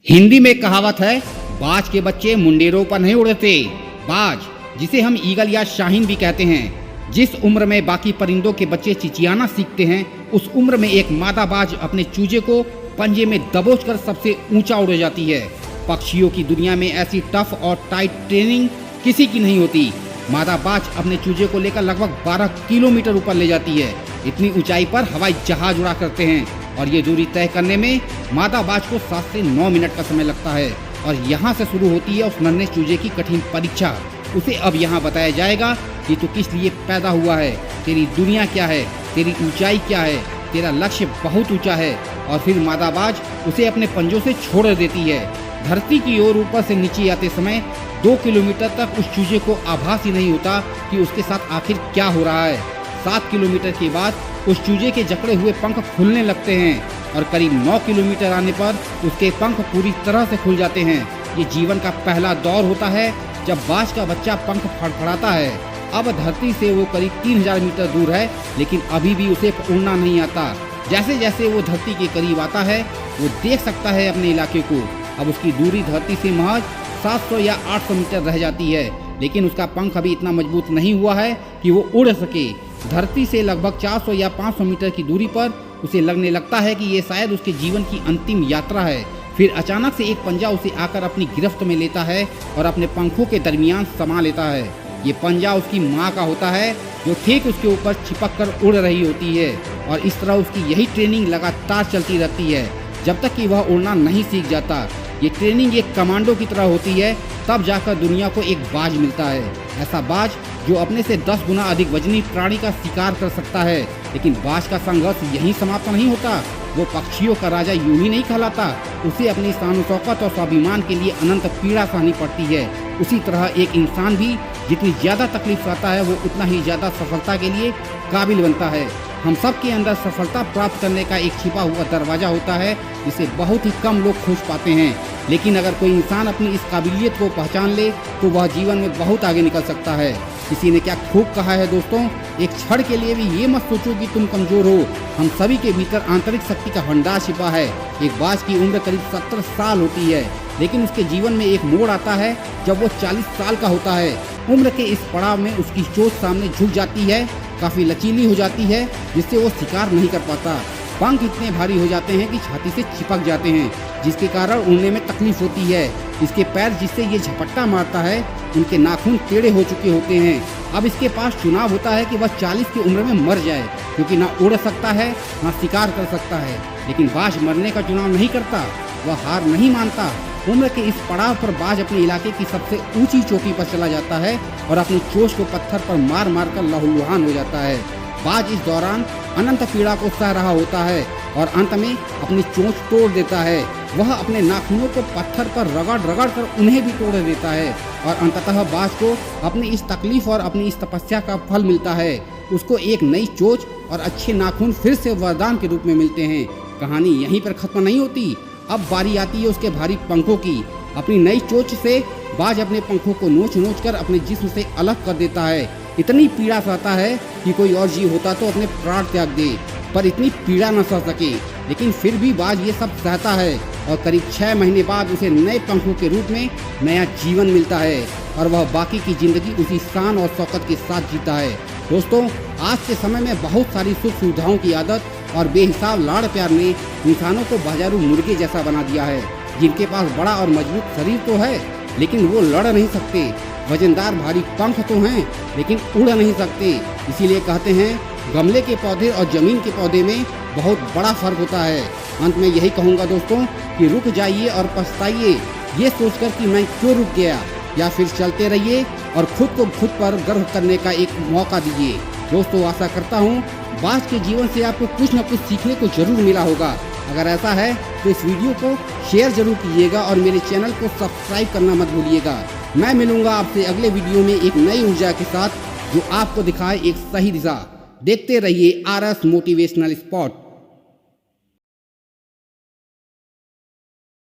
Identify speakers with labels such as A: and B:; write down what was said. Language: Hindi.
A: हिंदी में कहावत है, बाज के बच्चे मुंडेरों पर नहीं उड़ते। बाज, जिसे हम ईगल या शाहीन भी कहते हैं, जिस उम्र में बाकी परिंदों के बच्चे चिचियाना सीखते हैं, उस उम्र में एक मादा बाज अपने चूजे को पंजे में दबोचकर सबसे ऊंचा उड़ जाती है। पक्षियों की दुनिया में ऐसी टफ और टाइट ट्रेनिंग किसी की नहीं होती। मादा बाज अपने चूजे को लेकर लगभग 12 किलोमीटर ऊपर ले जाती है। इतनी ऊंचाई पर हवाई जहाज उड़ा करते हैं और ये दूरी तय करने में मादा बाज को 7 से 9 मिनट का समय लगता है। और यहाँ से शुरू होती है उस नन्हे चूजे की कठिन परीक्षा। उसे अब यहाँ बताया जाएगा कि तू किस लिए पैदा हुआ है, तेरी दुनिया क्या है, तेरी ऊंचाई क्या है, तेरा लक्ष्य बहुत ऊंचा है। और फिर मादा बाज उसे अपने पंजों से छोड़ देती है। धरती की ओर ऊपर से नीचे आते समय 2 किलोमीटर तक उस चूजे को आभास ही नहीं होता कि उसके साथ आखिर क्या हो रहा है। 7 किलोमीटर के बाद उस चूजे के जकड़े हुए पंख खुलने लगते हैं और करीब 9 किलोमीटर आने पर उसके पंख पूरी तरह से खुल जाते हैं। ये जीवन का पहला दौर होता है जब बाज का बच्चा पंख फड़फड़ाता है। अब धरती से वो करीब 3000 मीटर दूर है, लेकिन अभी भी उसे उड़ना नहीं आता। जैसे जैसे वो धरती के करीब आता है, वो देख सकता है अपने इलाके को। अब उसकी दूरी धरती से महज 700 या 800 मीटर रह जाती है, लेकिन उसका पंख अभी इतना मजबूत नहीं हुआ है कि वो उड़ सके। धरती से लगभग 400 या 500 मीटर की दूरी पर उसे लगने लगता है कि ये शायद उसके जीवन की अंतिम यात्रा है। फिर अचानक से एक पंजा उसे आकर अपनी गिरफ्त में लेता है और अपने पंखों के दरमियान समा लेता है। ये पंजा उसकी माँ का होता है, जो ठीक उसके ऊपर चिपक कर उड़ रही होती है। और इस तरह उसकी यही ट्रेनिंग लगातार चलती रहती है जब तक कि वह उड़ना नहीं सीख जाता। ये ट्रेनिंग एक कमांडो की तरह होती है, तब जाकर दुनिया को एक बाज मिलता है। ऐसा बाज जो अपने से 10 गुना अधिक वजनी प्राणी का शिकार कर सकता है। लेकिन बाज का संघर्ष यहीं समाप्त नहीं होता। वो पक्षियों का राजा यूं ही नहीं कहलाता। उसे अपनी शान शौकत और स्वाभिमान के लिए अनंत पीड़ा सहनी पड़ती है। उसी तरह एक इंसान भी जितनी ज़्यादा तकलीफ सहता है, वो उतना ही ज़्यादा सफलता के लिए काबिल बनता है। हम सब के अंदर सफलता प्राप्त करने का एक छिपा हुआ दरवाज़ा होता है, जिसे बहुत ही कम लोग खोज पाते हैं। लेकिन अगर कोई इंसान अपनी इस काबिलियत को पहचान ले, तो वह जीवन में बहुत आगे निकल सकता है। किसी ने क्या खूब कहा है दोस्तों, एक क्षण के लिए भी ये मत सोचो कि तुम कमज़ोर हो। हम सभी के भीतर आंतरिक शक्ति का भंडार छिपा है। एक बाज की उम्र करीब 70 साल होती है, लेकिन उसके जीवन में एक मोड़ आता है जब वो 40 साल का होता है। उम्र के इस पड़ाव में उसकी चोंच सामने झुक जाती है, काफ़ी लचीली हो जाती है, जिससे वो शिकार नहीं कर पाता। पंख इतने भारी हो जाते हैं कि छाती से चिपक जाते हैं, जिसके कारण उड़ने में तकलीफ होती है। इसके पैर जिससे ये झपट्टा मारता है, उनके नाखून टेढ़े हो चुके होते हैं। अब इसके पास चुनाव होता है कि वह 40 की उम्र में मर जाए, क्योंकि ना उड़ सकता है ना शिकार कर सकता है। लेकिन बाज मरने का चुनाव नहीं करता, वह हार नहीं मानता। उम्र के इस पड़ाव पर बाज अपने इलाके की सबसे ऊंची चोटी पर चला जाता है और अपनी चोंच को पत्थर पर मार मार कर लहूलुहान हो जाता है। बाज इस दौरान अनंत पीड़ा को सह रहा होता है और अंत में अपनी चोंच तोड़ देता है। वह अपने नाखूनों को पत्थर पर रगड़ रगड़ कर उन्हें भी तोड़ देता है और अंततः बाज को अपनी इस तकलीफ और अपनी इस तपस्या का फल मिलता है। उसको एक नई चोंच और अच्छे नाखून फिर से वरदान के रूप में मिलते हैं। कहानी यहीं पर खत्म नहीं होती। अब बारी आती है उसके भारी पंखों की। अपनी नई चोंच से बाज अपने पंखों को नोच नोच कर अपने जिस्म से अलग कर देता है। इतनी पीड़ा सहता है कि कोई और जीव होता तो अपने प्राण त्याग दे, पर इतनी पीड़ा न सह सके। लेकिन फिर भी बाज ये सब सहता है और करीब 6 महीने बाद उसे नए पंखों के रूप में नया जीवन मिलता है और वह बाकी की जिंदगी उसी शान और शौकत के साथ जीता है। दोस्तों, आज के समय में बहुत सारी सुख सुविधाओं की आदत और बेहिसाब लाड़ प्यार ने इंसानों को बाजारू मुर्गे जैसा बना दिया है, जिनके पास बड़ा और मजबूत शरीर तो है, लेकिन वो लड़ नहीं सकते। वजनदार भारी पंख तो हैं, लेकिन उड़ नहीं सकते। इसीलिए कहते हैं, गमले के पौधे और जमीन के पौधे में बहुत बड़ा फर्क होता है। अंत में यही कहूँगा दोस्तों कि रुक जाइए और पछताइए, ये सोचकर कि मैं क्यों रुक गया, या फिर चलते रहिए और खुद को खुद पर गर्व करने का एक मौका दीजिए। दोस्तों, आशा करता हूँ बाज के जीवन से आपको कुछ न कुछ सीखने को जरूर मिला होगा। अगर ऐसा है तो इस वीडियो को शेयर जरूर कीजिएगा और मेरे चैनल को सब्सक्राइब करना मत भूलिएगा। मैं मिलूंगा आपसे अगले वीडियो में एक नई ऊर्जा के साथ, जो आपको दिखाए एक सही दिशा। देखते रहिए RS मोटिवेशनल स्पॉट।